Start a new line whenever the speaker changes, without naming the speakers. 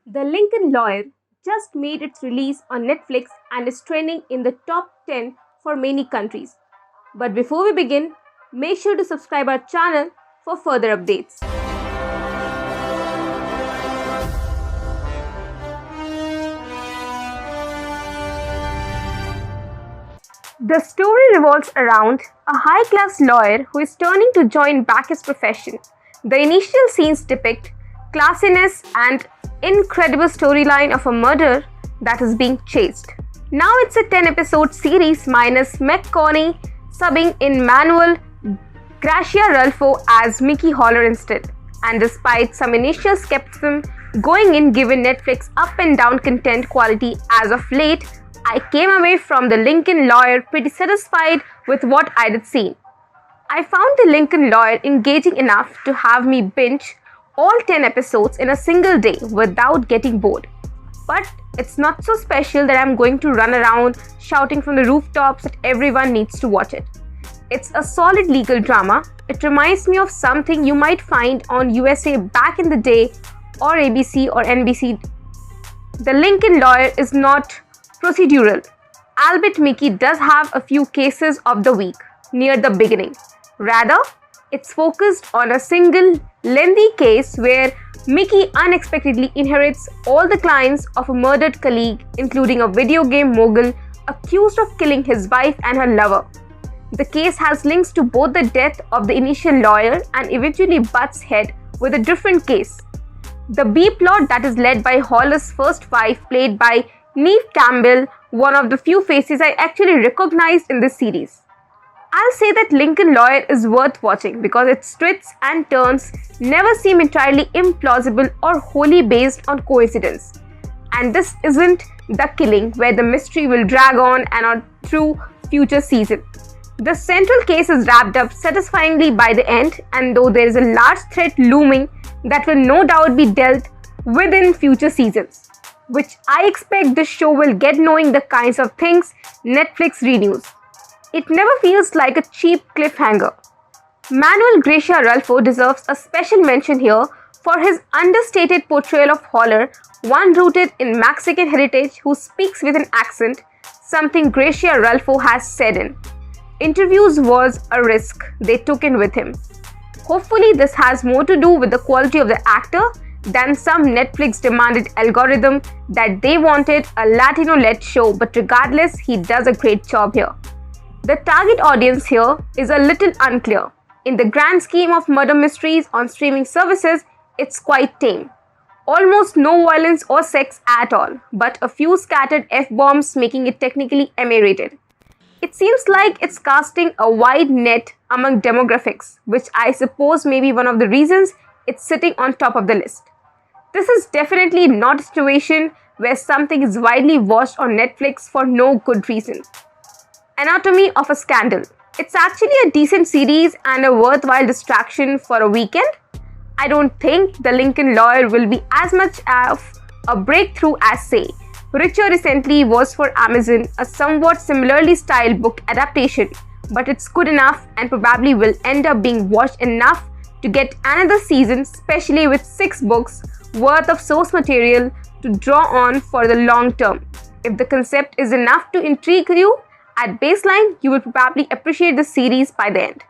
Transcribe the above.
The Lincoln Lawyer just made its release on Netflix and is trending in the top 10 for many countries. But before we begin, make sure to subscribe our channel for further updates. The story revolves around a high-class lawyer who is turning to join back his profession. The initial scenes depict classiness and incredible storyline of a murder that is being chased. Now it's a 10-episode series minus McConaughey subbing in Manuel Gracia Rulfo as Mickey Holler instead. And despite some initial skepticism going in given Netflix up and down content quality as of late, I came away from The Lincoln Lawyer pretty satisfied with what I had seen. I found The Lincoln Lawyer engaging enough to have me binge all 10 episodes in a single day without getting bored. But it's not so special that I'm going to run around shouting from the rooftops that everyone needs to watch it. It's a solid legal drama. It reminds me of something you might find on USA back in the day or ABC or NBC. The Lincoln Lawyer is not procedural, albeit Mickey does have a few cases of the week near the beginning. Rather, it's focused on a single lengthy case where Mickey unexpectedly inherits all the clients of a murdered colleague, including a video game mogul accused of killing his wife and her lover. The case has links to both the death of the initial lawyer and eventually butts head with a different case. The B-plot that is led by Holler's first wife, played by Neve Campbell, one of the few faces I actually recognized in this series. I'll say that Lincoln Lawyer is worth watching because its twists and turns never seem entirely implausible or wholly based on coincidence. And this isn't The Killing, where the mystery will drag on and on through future seasons. The central case is wrapped up satisfyingly by the end, and though there is a large threat looming that will no doubt be dealt with in future seasons, which I expect this show will get, knowing the kinds of things Netflix renews. It never feels like a cheap cliffhanger. Manuel Gracia Rulfo deserves a special mention here for his understated portrayal of Holler, one rooted in Mexican heritage who speaks with an accent, something Gracia Rulfo has said in interviews was a risk they took in with him. Hopefully this has more to do with the quality of the actor than some Netflix demanded algorithm that they wanted a Latino-led show, but regardless, he does a great job here. The target audience here is a little unclear. In the grand scheme of murder mysteries on streaming services, it's quite tame. Almost no violence or sex at all, but a few scattered F-bombs making it technically M-rated. It seems like it's casting a wide net among demographics, which I suppose may be one of the reasons it's sitting on top of the list. This is definitely not a situation where something is widely watched on Netflix for no good reason. Anatomy of a Scandal. It's actually a decent series and a worthwhile distraction for a weekend. I don't think The Lincoln Lawyer will be as much of a breakthrough as, say, Richer recently was for Amazon, a somewhat similarly styled book adaptation, but it's good enough and probably will end up being watched enough to get another season, especially with 6 books worth of source material to draw on for the long term. If the concept is enough to intrigue you, at baseline, you will probably appreciate the series by the end.